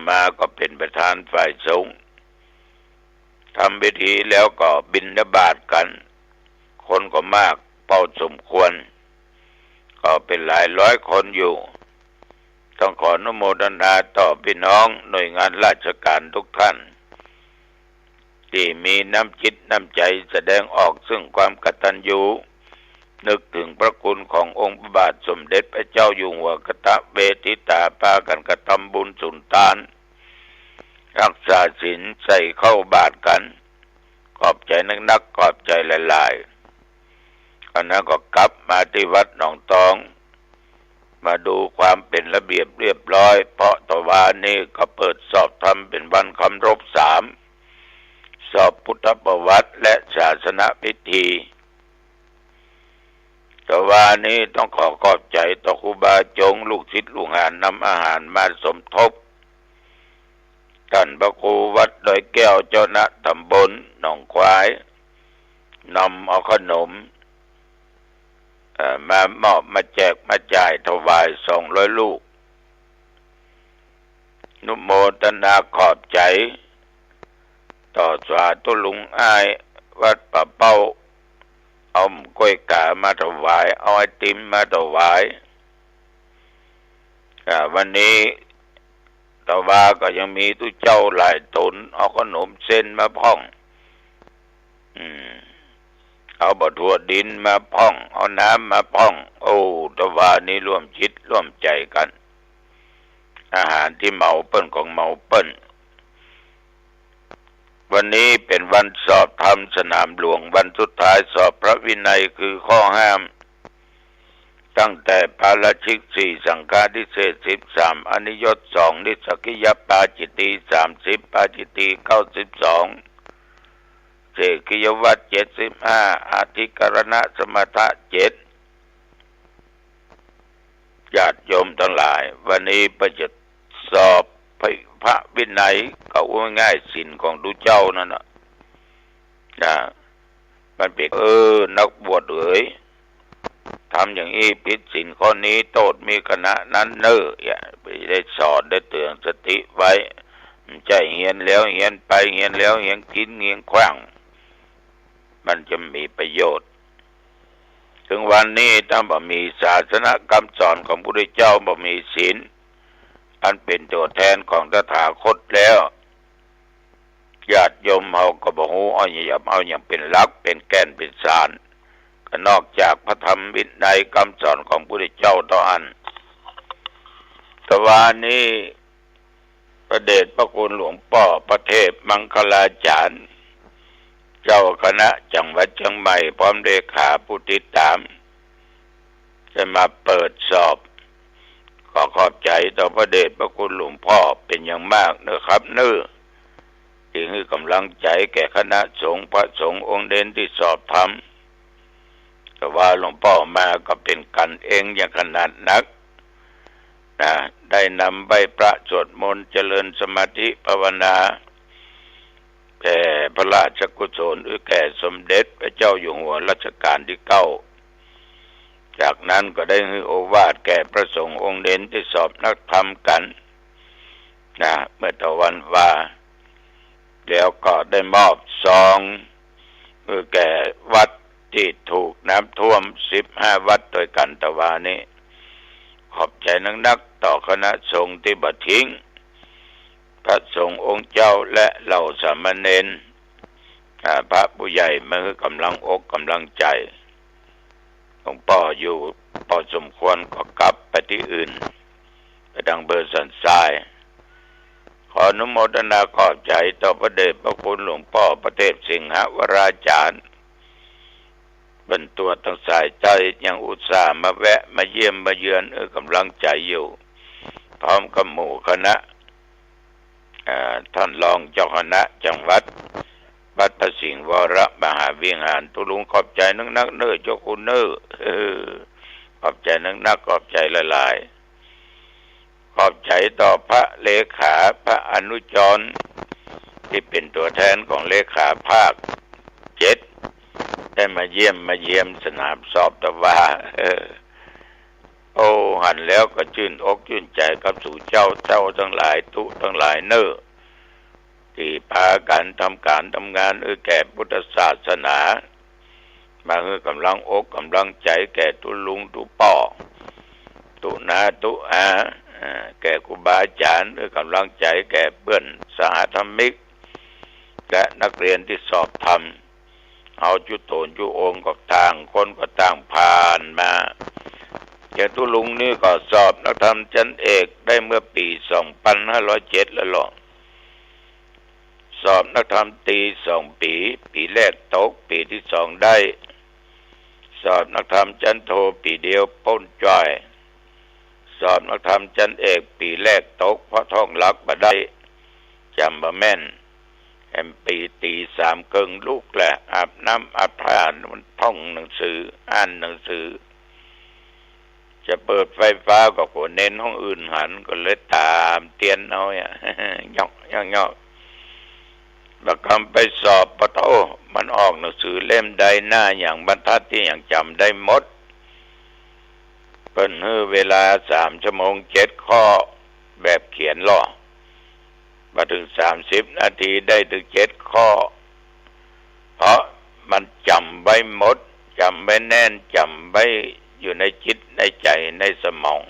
มาก็เป็นประธานฝ่ายสงฆ์ทำพิธีแล้วก็บิณฑบาตกันคนก็มากพอสมควรก็เป็นหลายร้อยคนอยู่ต้องขออนุโมทนาต่อพี่น้องหน่วยงานราชการทุกท่านที่มีน้ำจิตน้ำใจแสดงออกซึ่งความกตัญญูนึกถึงพระคุณขององค์พระบาทสมเด็จพระเจ้าอยู่หัวกตเวทิตาพากันกระทำบุญสุนทานรักษาศีลใส่เข้าบาตรกันขอบใจนักขอบใจหลายๆคณะก็กลับมาที่วัดหนองตองมาดูความเป็นระเบียบเรียบร้อยเพราะตะวันนี้ก็เปิดสอบธรรมเป็นวันคำรบ3สอบพุทธประวัติและศาสนพิธีแต่ว่านี้ต้องขอบใจต่อครูบาจงลูกศิษย์ลูกหาานำอาหารมาสมทบท่านพระครูวัดดอยแก้วเจ้าณตำบลหนองควายนำเอาขนมมามอบมาแจกมาจ่ายถวาย200 ลูกนุโมทนาขอบใจต่อสาธุลุงอ้ายวัดป่าเป้าเอากล้วยกามาถวายเอาไอติมมาถวายวันนี้ตะวาก็ยังมีตู้เจ้าหลายตนเอาขนมเส้นมาพ่องเอาบะทั่วดินมาพ่องเอาน้ำมาพ่องโอ้ตะวานี้ร่วมจิตร่วมใจกันอาหารที่เมาเปิ้นของเมาเปิ้นวันนี้เป็นวันสอบธรรมสนามหลวงวันสุดท้ายสอบพระวินัยคือข้อห้ามตั้งแต่ปาราชิก4สังฆาทิเศษ13อนิยต2นิสกิยปาจิตติ30ปาจิตติ92เสกิยวัตร75อาทิกรณะสมถะ7ญาติโยมทั้งหลายวันนี้ประจะสอบพระวินัยก็ง่ายศีลของดูเจ้านั่นน่ะมันเป็นนักบวชทำอย่างนี้ผิดศีลข้อนี้โทษมีคณะนั้นอย่าไปได้สอนได้เตือนสติไว้ใจเหียนแล้วเหียนไปเหียนแล้วเหียนกินเหียนขว้างมันจะมีประโยชน์ถึงวันนี้ถ้าบ่มีศาสนคำสอนของพระพุทธเจ้าบ่มีศีลอันเป็นตัวแทนของตถาคตแล้วญาติโยมเฮาก็บ่ฮู้เอาอย่างเป็นหลักเป็นแก่นเป็นสารก็นอกจากพระธรรมวินัยคำสอนของพระพุทธเจ้าเท่านั้นแต่ว่านี้พระเดชพระคุณหลวงพ่อประเทศมังคลาจารย์เจ้าคณะจังหวัดเชียงใหม่พร้อมเลขาผู้ติดตามจะมาเปิดสอบขอขอบใจต่อพระเดชพระคุณหลวงพ่อเป็นอย่างมากนะครับที่ให้กำลังใจแก่คณะสงฆ์พระสงฆ์องค์เด่นที่สอบธรรมแต่ว่าหลวงพ่อมาก็เป็นกันเองอย่างขนาดนักได้นำใบพระสวดมนต์เจริญสมาธิภาวนาแผ่พระราชกุศลแก่สมเด็จพระเจ้าอยู่หัวรัชกาลที่9จากนั้นก็ได้ให้โอวาทแก่พระสงฆ์องค์เด่นที่สอบนักธรรมกันเมื่อตะวันว่าแล้วก็ได้มอบซองแก่วัดที่ถูกน้ำท่วม15วัดโดยกันตะวานี้ขอบใจนักต่อคณะสงฆ์ที่บ่ทิ้งพระสงฆ์องค์เจ้าและเหล่าสามเณรพระผู้ใหญ่มาคือกำลังอกกำลังใจหลวงพ่ออยู่พอสมควรก็กลับไปที่อื่นไปดังเบอร์สันทรายขออนุโมทนาขอบใจต่อพระเดชพระคุณหลวงพ่อประเทศสิงหวราจารย์เป็นตัวทั้งสายใจยังอุตส่าห์มาแวะมาเยี่ยมมาเยือนกำลังใจอยู่พร้อมกับหมู่คณะท่านรองเจ้าคณะจังหวัดวัดพระสิงห์วรมหาวิหารตุลุงขอบใจนักเจ้าคุณขอบใจนักขอบใจหลายๆขอบใจต่อพระเลขาพระอนุจรที่เป็นตัวแทนของเลขาภาค7ได้มาเยี่ยมสนามสอบตะวา โอ้หันแล้วก็ชื่นอกชื่นใจกับสู่เจ้าทั้งหลายทุทั้งหลายเน้อที่พากันทำการทำงานแก่พุทธศาสนามากำลังอกกำลังใจแก่ตุลุงตุป่อตุนาตุอาแก่ครูบาอาจารย์กำลังใจแก่เพื่อนสหธรรมิกและนักเรียนที่สอบทำเอาจุโตนจุองก็ต่างคนก็ต่างผ่านมาอย่างตุลุงนี่ก็สอบนักธรรมชั้นเอกได้เมื่อปี2507แล้วหรอสอบนักธรรมตรี2 ปีปีแรกตกปีที่2ได้สอบนักธรรมชั้นโทปีเดียวพ้นจ้อยสอบนักธรรมชั้นเอกปีแรกตกเพราะท่องหลักมาได้จำบ่แม่นปีตี3ครึ่งลูกแหละอาบน้ำอาบท่ามันท่องหนังสืออ่านหนังสือจะเปิดไฟฟ้าก็โหเน้นห้องอื่นหันก็เลยตามเตียนเอายอกแล้วคำไปสอบปะโตมันออกหนังสือเล่มใดหน้าอย่างบรรทัดที่อย่างจำได้หมดเพิ่นให้เวลา3 ชั่วโมง 7 ข้อแบบเขียนล่อมาถึง30 นาทีได้ถึง7 ข้อเพราะมันจำไว้หมดจำไว้แน่นจำไว้อยู่ในจิตในใจในสมอง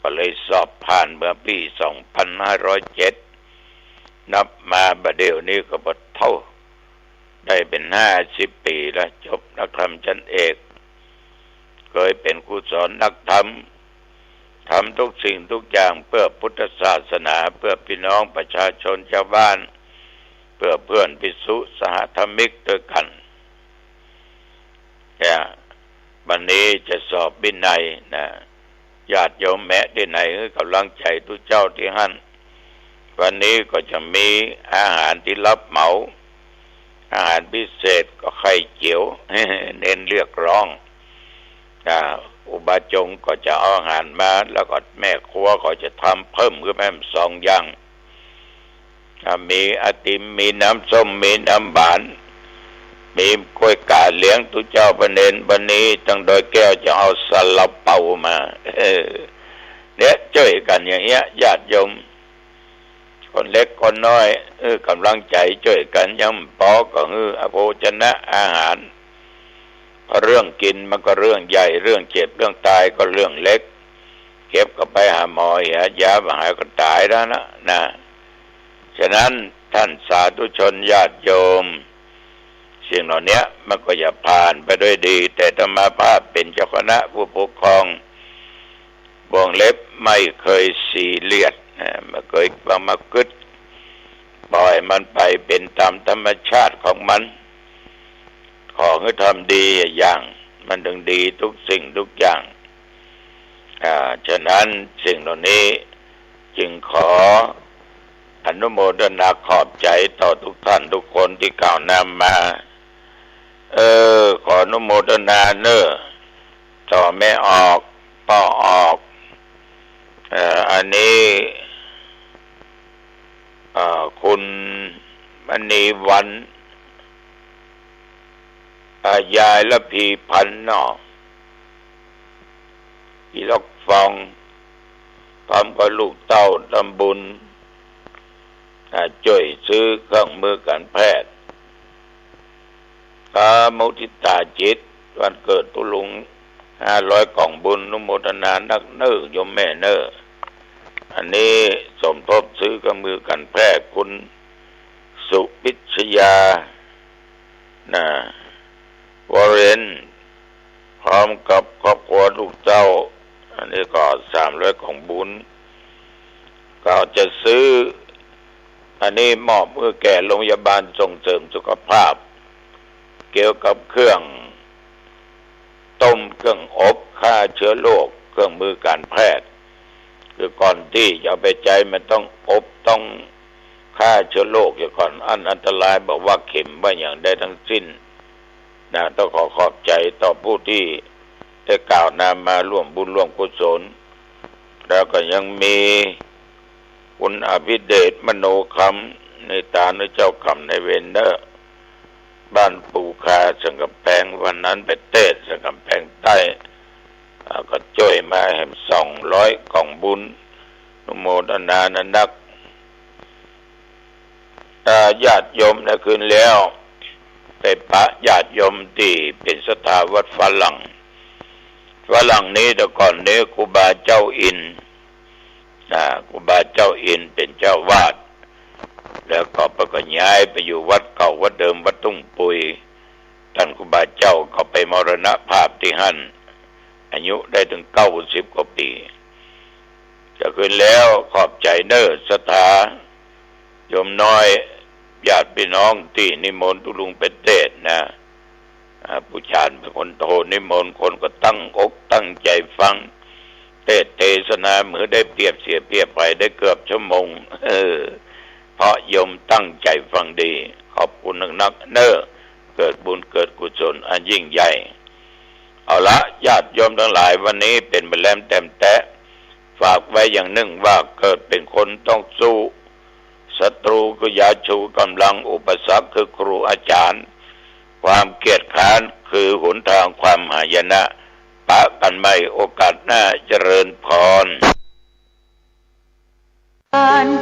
ก็เลยสอบผ่านเมื่อปี2507นับมาบัดเดี๋ยวนี้ก็บ่เท่าได้เป็น50 ปีแล้วจบนักธรรมชั้นเอกเคยเป็นครูสอนนักธรรมทำทุกสิ่งทุกอย่างเพื่อพุทธศาสนาเพื่อพี่น้องประชาชนชาวบ้านเพื่อเพื่อนภิกษุสหธรรมิกด้วยกันวันนี้จะสอบวินัยนะญาติโยมแม่ที่ไหนกำลังใจทุกเจ้าที่หั่นวันนี้ก็จะมีอาหารที่รับเหมาอาหารพิเศษก็ไข่เจียว เน้นเรียกร้องอุบาจงก็จะเอาอาหารมาแล้วก็แม่ครัวก็จะทำเพิ่มขึ้นมา2 อย่างมีไอติมมีน้ำส้มมีน้ำหวานมีกล้วยกาเลี้ยงตุเจ้าประเด็นวันนี้ตั้งโดยแก้วจะเอาซาลาเปามาเนี่ยช่วยกันอย่างเงี้ยญาติโยมคนเล็กคนน้อยกำลังใจช่วยกันยังปอก็อโภชนะอาหารเรื่องกินมันก็เรื่องใหญ่เรื่องเจ็บเรื่องตายก็เรื่องเล็กเก็บก็ไปหาหมอหายาหายก็ตายแล้วนะฉะนั้นท่านสาธุชนญาติโยมสิ่งเหล่านี้มันก็อย่าผ่านไปด้วยดีแต่ธรรมภาพเป็นเจ้าคณะผู้ปกครองวงเล็บไม่เคยซีเรียสไม่เคยมากึดปล่อยมันไปเป็นตามธรรมชาติของมันขอให้ทำดีอย่างมันถึงดีทุกสิ่งทุกอย่างฉะนั้นสิ่งเหล่านี้จึงขออนุโมทนาขอบใจต่อทุกท่านทุกคนที่กล่าวนำมาขออนุโมทนาเน้อต่อแม่ออกป้อออกอันนี้คุณมณีวันยายละพีพันธ์เนาะพี่ล็อกฟองพร้อมกับลูกเต้าทำบุญช่วยซื้อเครื่องมือการแพทย์มุทิตาจิตวันเกิดตุลุง500 กล่องบุญนุโมทนานักเน้อยมแม่เน้ออันนี้สมทบซื้อเครื่องมือการแพทย์คุณสุพิชยาวอร์เรนพร้อมกับครอบครัวลูกเจ้าอันนี้ก็300 กล่องบุญก็จะซื้ออันนี้มอบเพื่อแก่โรงพยาบาลส่งเสริมสุขภาพเกี่ยวกับเครื่องต้มเครื่องอบฆ่าเชื้อโรคเครื่องมือการแพทย์คือก่อนที่จะไปใจมันต้องอบต้องฆ่าเชื้อโรคก่อนอันตรายบอกว่าเข็มว่าอย่างได้ทั้งสิ้นต้องขอขอบใจต่อผู้ที่ได้กล่าวนำมาร่วมบุญร่วมกุศลแล้วก็ยังมีคุณอภิเดชมโนคำในตาในเจ้ากรรมในเวรเนอร์บ้านปูคาสังกำแพงวันนั้นไปเทศสังกำแพงใต้ ก็ช่วยมาแห่ม200 กล่องบุญนุโมทนานักญาติโยมนะคืนแล้วไปพระญาติโยมที่เป็นสถาวัดฝรั่งนี้แต่ก่อนนี้ครูบาเจ้าอินครูบาเจ้าอินเป็นเจ้าวาดแล้วก็ย้ายไปอยู่วัดเก่าวัดเดิมวัดตุ้งปุยท่านครูบาเจ้าก็ไปมรณภาพที่หั่นอายุได้ถึง90 กว่าปีจะคืนแล้วขอบใจเน้อศรัทธาโยมน้อยญาติพี่น้องที่นิมนต์ตุลุงเป็นเทศนะผู้ชานเป็นคนโทนิมนต์คนก็ตั้งอกตั้งใจฟังเทศนาเหมือนได้เปรียบเสียเปรียบไปได้เกือบชั่วโมงเพราะโยมตั้งใจฟังดีขอบคุณนักเน้อเกิดบุญเกิดกุศลอันยิ่งใหญ่เอาละญาติโยมทั้งหลายวันนี้เป็นแบลมแต้มแตะฝากไว้อย่างหนึ่งว่าเกิดเป็นคนต้องสู้ศัตรูก็อย่าชูกำลังอุปสรรคคือครูอาจารย์ความเกียจคร้านคือหนทางความหายนะปะกันไม่โอกาสหน้าเจริญพร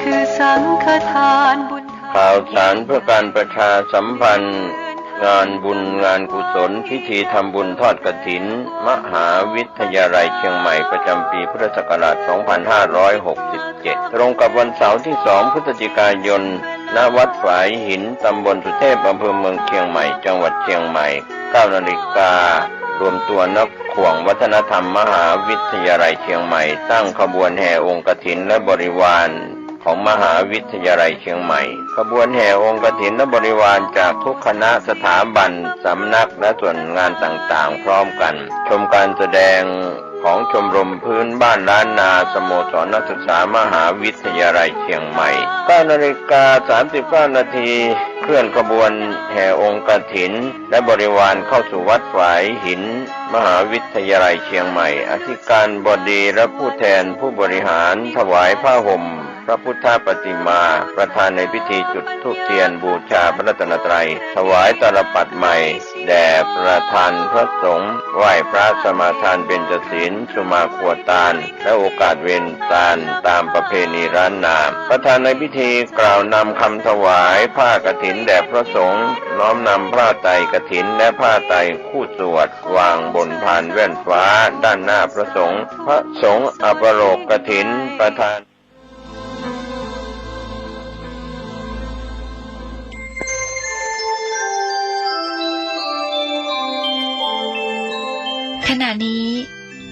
คือสังฆทานบุญข่าวสารเพื่อการประชาสัมพันธ์งานบุญงานกุศลพิธีทำบุญทอดกฐินมหาวิทยาลัยเชียงใหม่ประจำปีพุทธศักราช 2567 ตรงกับวันเสาร์ที่ 2 พฤศจิกายน ณ วัดฝายหิน ตำบลสุเทพ อำเภอเมืองเชียงใหม่ จังหวัดเชียงใหม่ 9 นาฬิการวมตัวนักข่วงวัฒนธรรมมหาวิทยาลัยเชียงใหม่ตั้งขบวนแห่องค์กฐินและบริวารของมหาวิทยาลัยเชียงใหม่ขบวนแห่องค์กฐินและบริวารจากทุกคณะสถาบันสำนักและส่วนงานต่างๆพร้อมกันชมการแสดงของชมรมพื้นบ้านล้านนาสโมสรนักศึกษามหาวิทยาลัยเชียงใหม่ 9 นาฬิกา 39 นาทีเคลื่อนขบวนแห่องค์กฐินและบริวารเข้าสู่วัดฝายหินมหาวิทยาลัยเชียงใหม่อธิการบดีและผู้แทนผู้บริหารถวายผ้าห่มพระพุทธปฏิมาประธานในพิธีจุดธูปเทียนบูชาพระรัตนตรัยถวายตาลปัดใหม่แด่ประธานพระสงฆ์ไหว้พระสมาทานเบญจศีลสุมาขวตาลและโอกาสเวนตาลตามประเพณีร้านนาประธานในพิธีกล่าวนำคำถวายผ้ากฐินแด่พระสงฆ์น้อมนำผ้าไตรกฐินและผ้าไตรคู่สวดวางบนพานแว่นฟ้าด้านหน้าพระสงฆ์พระสงฆ์อัปโลกกฐินประธานขณะนี้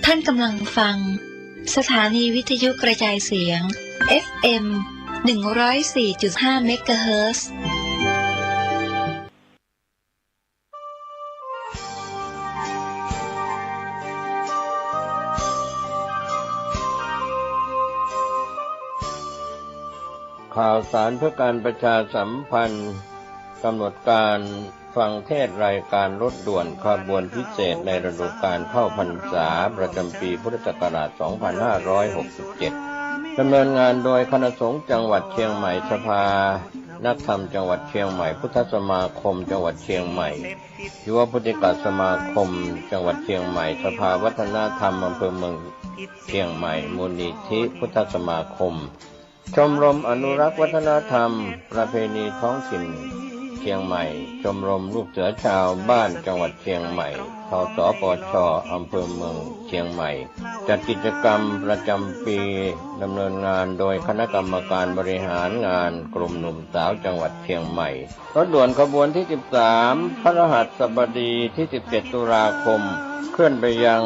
ท่านกำลังฟังสถานีวิทยุกระจายเสียง FM 104.5 เมกะเฮิรตซ์ข่าวสารเพื่อการประชาสัมพันธ์กำหนดการฟังเทศรายการรถด่วนขบวนพิเศษในฤดูกาลเข้าพรรษาประจำปีพุทธศักราช 2567 ดำเนินงานโดยคณะสงฆ์จังหวัดเชียงใหม่สภานักธรรมจังหวัดเชียงใหม่พุทธสมาคมจังหวัดเชียงใหม่ยุวพุทธิกสมาคมจังหวัดเชียงใหม่สภาวัฒนธรรมอำเภอเมืองเชียงใหม่มูลนิธิพุทธสมาคมชมรมอนุรักษ์วัฒนธรรมประเพณีท้องถิ่นเชียงใหม่ชมรมลูกเสือชาวบ้านจังหวัดเชียงใหม่ทสปช.อำเภอเมืองเชียงใหม่จัดกิจกรรมประจำปีดำเนินงานโดยคณะกรรมการบริหารงานกลุ่มหนุ่มสาวจังหวัดเชียงใหม่รถด่วนขบวนที่ 13 พฤหัสบดีที่ 17 ตุลาคมเคลื่อนไปยัง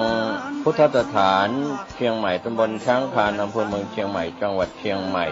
พุทธสถานเชียงใหม่ตำบลช้างคานอำเภอเมืองเชียงใหม่จังหวัดเชียงใหม่